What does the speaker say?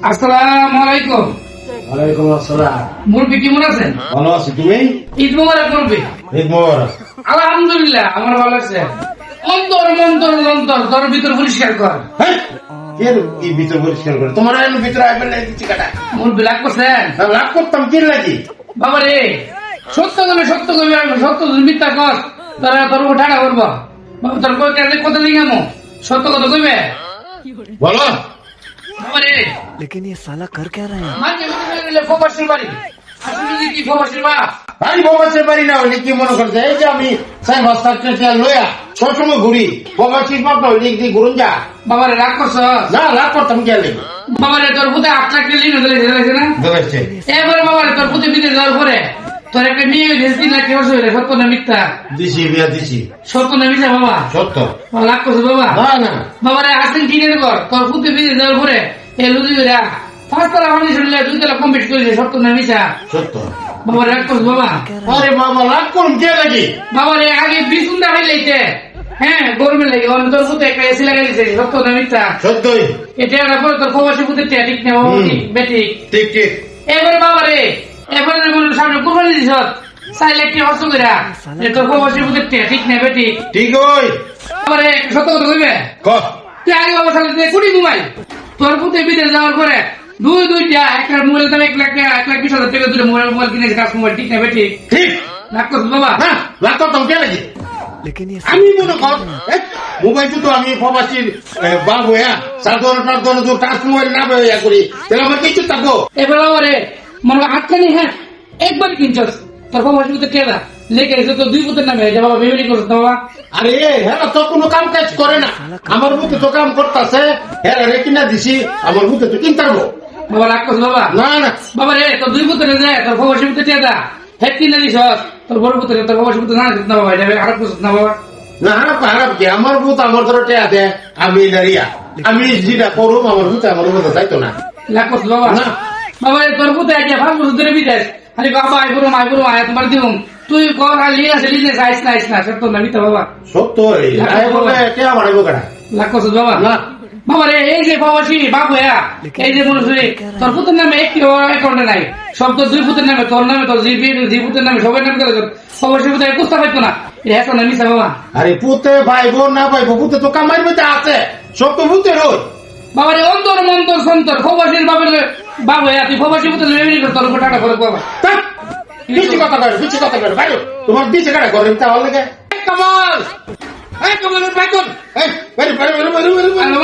আসসালামু আলাইকুম। ওয়ালাইকুম আসসালাম। মুরব্বী কেমন আছেন? ভালো আছি, তুমি? ঈদ মোবারক মুরব্বী। ঈদ মোবারক। আলহামদুলিল্লাহ আমার ভালো আছে। অন্তর মন্তর যন্তর তোর ভিতর পরিষ্কার কর। হ্যাঁ, কে কি ভিতর পরিষ্কার করে? তোমার এর ভিতরে আইবেন না দিচ্ছি কাটা। মুরব্বী লাগ করছেন? আমি লাভ করতাম কি লাগি? বাবা রে, সত্য কবে সত্য যদি মিথ্যা কর তোরা তোর উপর ঠাড়া করবো। বাবা তোর কথা দিঙামো সত্য কথা কইবে। বলো। বাবা রে, लेकिन ये साला कर क्या रहे हैं? মাঝে মধ্যে গেলে ফোবাসির বাড়ি আসলে যদি কি ফোবাসির বাপ আমি ববাসের বাড়ি না হইলে কি মনে করছে? এই যে আমি সাই বস্তা লইয়া সবসময় ঘুরি, ববাসির বাপ না হইলে কি ঘুরুন যা? বাবারে রাগ করছ? না, লাভ করতাম কি লাগি? বাবারে তোর পুতে 8 লাখ টাকা লিনো দিলেছে না? ধরেছে। এবারে বাবারে তোর পুতে বিদেশ যাওয়ার পরে তোর একটা মেয়ে হয়েছে 3 লাখ টাকা হইলে সত্য না মিথ্যা? দিছি, বিয়া দিছি। সত্য না মিথ্যা বাবা? সত্য। লাভ করছে বাবা? না না, বাবারে আসেন কিনে কর তোর পুতে বিদেশ যাওয়ার পরে এ লুজিরা 5 তলা ফাউন্ডেশন লে 2 তলা কমপ্লিট করেছে সত্য না মিথ্যা? সত্য। বাবারে রাগ করছে বাবা? আরে বাবা, লাভ করুন কে লাগি? বাবারে আগে বিছুন দেখাই লাইতে হ্যাঁ গরমে লাগে অন্য তোর পুতে একটা এসি লাগাই দিছে সত্য না মিথ্যা? সত্যই। এটা একটা পরে তোর প্রবাসী পুতে ঠিক না বাবা বেঠিক? ঠিক ঠিক। এবারে বাবারে এবারে মনে সামনে কুরবানি দিছ চাইলে একটি হস্ত কইরা তোর প্রবাসী পুতে ঠিক না বেঠিক? ঠিক ওই। বাবারে সত্য কথা কইবে ক। তুই আগে বাবা সামনে কুড়ি মোবাইল তোর পুতে বিদেশ যাওয়ার পরে দুইটা একটা মোবাইল দাম 1,20,000 টাকা দুটো মোবাইল কিনেছে কাজ মোবাইল ঠিক না বেঠিক? ঠিক। লাগ করছিস বাবা? না, লাভ করতাম কে লাগি? लेकिन ये আমি মনে কর মোবাইল তো আমি প্রবাসীর বাপ হইয়া সাধারণ টাচ মোবাইল না হইয়া করি, তাহলে আমার কিছু থাকবো। এবার বাবারে মনে হয় আটকানি হ্যাঁ একবার কিনছস তোর প্রবাসী পুতে টেরা লেগে এসে তো 2 পুতের নামে এটা বাবা বেবি করছিস বাবা? আরে হ্যাঁ তো কোনো কাম কাজ করে না, আমার বুকে তো কাম করতেছে, হ্যাঁ রে কিনা দিছি, আমার বুকে তো কিনতে পারবো। বাবা রাগ করছিস বাবা? না না, বাবা রে তোর 2 পুতের যায় তোর প্রবাসী পুতে টেরা হেড কিনে দিস তোর বড় পুতের তোর প্রবাসী পুতে না দিস না বাবা এটা খারাপ করছিস না বাবা? না হারাপ কি, আমার বুত আমার ধরো টেয়া দেয়, আমি দাঁড়িয়া আমি যেটা করুম আমার বুতে আমার বুতে যাইতো না। লাগ করছিস বাবা? না। বাবা রে তোর পুতে আগে 5 বছর ধরে বিদেশ খালি বাবা আইবুরুম আয় তোমার দিউম তুই কর আর লিয়ে আছে লিনে আইস না সত্য না মিথ্যা বাবা? সত্য বলে টেয়া বাড়াইবো কেনা? লাগ করছিস বাবা? না। বাবা রে এই যে প্রবাসী বাবু হ্যাঁ এই যে মনে হচ্ছে তোর পুতের নামে একটি অ্যাকাউন্টে নাই সব তোর 2 পুতের নামে তোর নামে তোর জি পুতের নামে সবার নামে করে প্রবাসী পুতে কুস্তা পাইতো না এটা এখন না মিথ্যা বাবা? আরে পুতে ভাই বোন না ভাই পুতে তো কামাই মধ্যে আছে, সব তো পুতে রই। বাবা রে অন্তর মন্তর সন্তর প্রবাসীর বাবার বাবু হ্যাঁ তুই প্রবাসী পুতে লেবি কর তোর উপর টাকা করে বাবা? বেশি কথা করে ভাই, তোমার দিছে কাটা করে তাহলে কামাল এই কমলের ভাই কোন? এই বাইরে